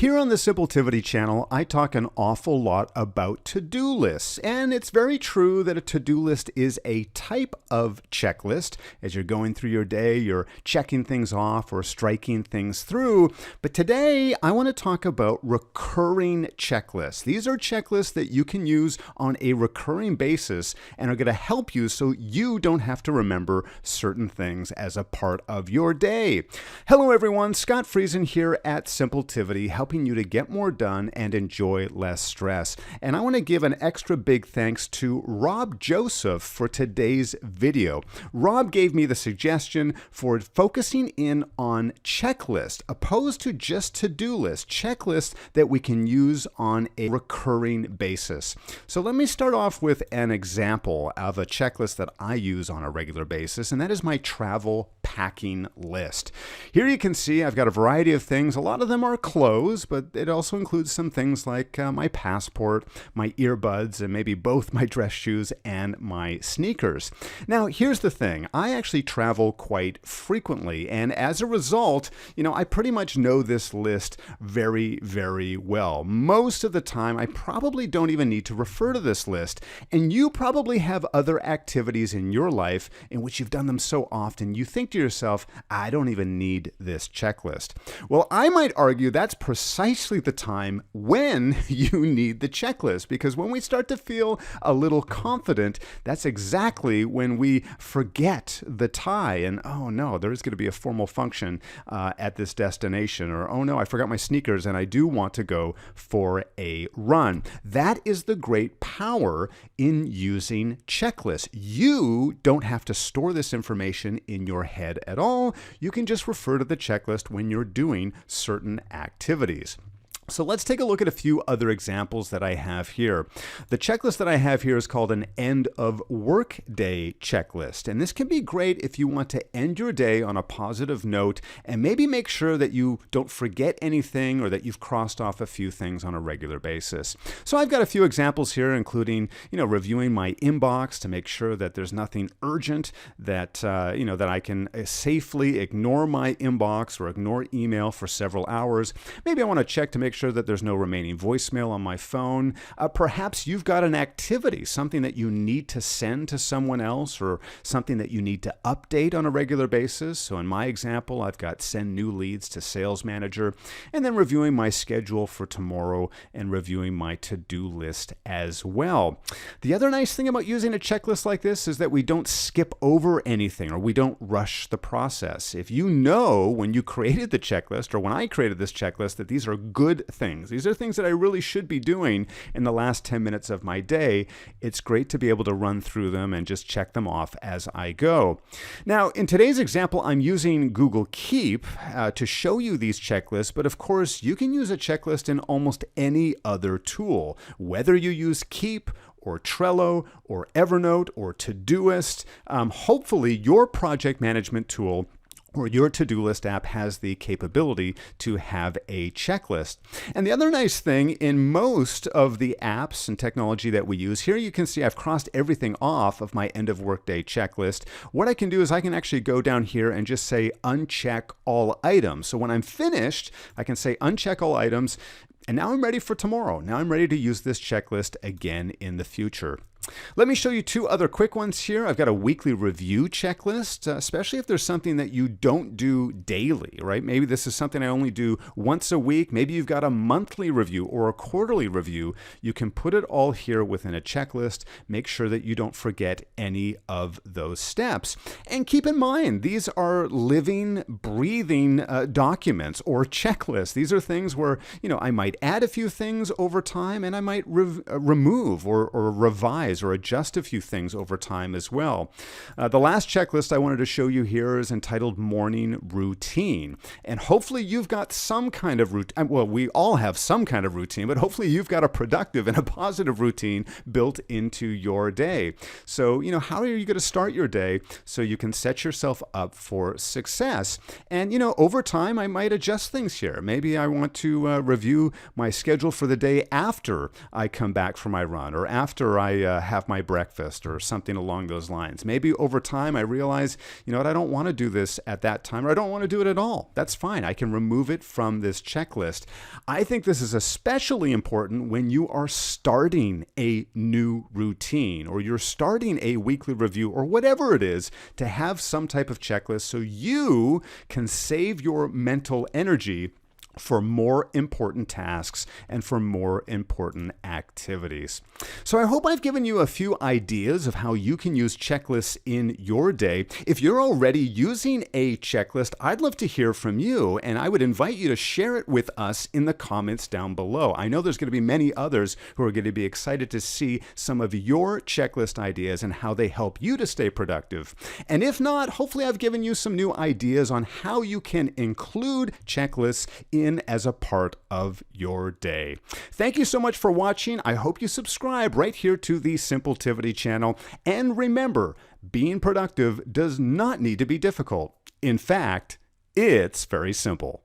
Here on the Simpletivity channel, I talk an awful lot about to-do lists, and it's very true that a to-do list is a type of checklist. As you're going through your day, you're checking things off or striking things through. But today, I want to talk about recurring checklists. These are checklists that you can use on a recurring basis and are going to help you so you don't have to remember certain things as a part of your day. Hello everyone, Scott Friesen here at Simpletivity, helping you to get more done and enjoy less stress. And I want to give an extra big thanks to Rob Joseph for today's video. Rob gave me the suggestion for focusing in on checklists, opposed to just to-do lists, checklists that we can use on a recurring basis. So let me start off with an example of a checklist that I use on a regular basis, and that is my travel packing list. Here you can see I've got a variety of things. A lot of them are clothes, but it also includes some things like my passport, my earbuds, and maybe both my dress shoes and my sneakers. Now, here's the thing. I actually travel quite frequently, and as a result, I pretty much know this list very, very well. Most of the time, I probably don't even need to refer to this list, and you probably have other activities in your life in which you've done them so often, you think to yourself, I don't even need this checklist. Well, I might argue that's precisely the time when you need the checklist, because when we start to feel a little confident, that's exactly when we forget the tie and, oh no, there is going to be a formal function at this destination, or oh no, I forgot my sneakers and I do want to go for a run. That is the great power in using checklists. You don't have to store this information in your head at all. You can just refer to the checklist when you're doing certain activities. So let's take a look at a few other examples that I have here. The checklist that I have here is called an end of workday checklist. And this can be great if you want to end your day on a positive note and maybe make sure that you don't forget anything or that you've crossed off a few things on a regular basis. So I've got a few examples here, including, reviewing my inbox to make sure that there's nothing urgent, that, that I can safely ignore my inbox or ignore email for several hours. Maybe I want to check to make sure that there's no remaining voicemail on my phone. Perhaps you've got an activity, something that you need to send to someone else or something that you need to update on a regular basis. So in my example, I've got send new leads to sales manager, and then reviewing my schedule for tomorrow and reviewing my to-do list as well. The other nice thing about using a checklist like this is that we don't skip over anything or we don't rush the process. If you know when you created the checklist or when I created this checklist that these are good things. These are things that I really should be doing in the last 10 minutes of my day. It's great to be able to run through them and just check them off as I go. Now, in today's example, I'm using Google Keep to show you these checklists, but of course, you can use a checklist in almost any other tool, whether you use Keep or Trello or Evernote or Todoist. Hopefully, your project management tool or your to-do list app has the capability to have a checklist. And the other nice thing in most of the apps and technology that we use, here you can see I've crossed everything off of my end of workday checklist. What I can do is I can actually go down here and just say uncheck all items. So when I'm finished, I can say uncheck all items, and now I'm ready for tomorrow. Now I'm ready to use this checklist again in the future. Let me show you two other quick ones here. I've got a weekly review checklist, especially if there's something that you don't do daily, right? Maybe this is something I only do once a week. Maybe you've got a monthly review or a quarterly review. You can put it all here within a checklist. Make sure that you don't forget any of those steps. And keep in mind, these are living, breathing documents or checklists. These are things where, I might add a few things over time and I might remove or revise or adjust a few things over time as well. The last checklist I wanted to show you here is entitled Morning Routine. And hopefully you've got some kind of routine. Well, we all have some kind of routine, but hopefully you've got a productive and a positive routine built into your day. So, how are you going to start your day so you can set yourself up for success? And, over time, I might adjust things here. Maybe I want to review my schedule for the day after I come back from my run or after I have my breakfast or something along those lines. Maybe over time I realize, you know what, I don't want to do this at that time, or I don't want to do it at all. That's fine. I can remove it from this checklist. I think this is especially important when you are starting a new routine or you're starting a weekly review or whatever it is, to have some type of checklist so you can save your mental energy for more important tasks and for more important activities. So I hope I've given you a few ideas of how you can use checklists in your day. If you're already using a checklist, I'd love to hear from you, and I would invite you to share it with us in the comments down below. I know there's going to be many others who are going to be excited to see some of your checklist ideas and how they help you to stay productive. And if not, hopefully I've given you some new ideas on how you can include checklists in as a part of your day. Thank you so much for watching. I hope you subscribe right here to the Simpletivity channel. And remember, being productive does not need to be difficult. In fact, it's very simple.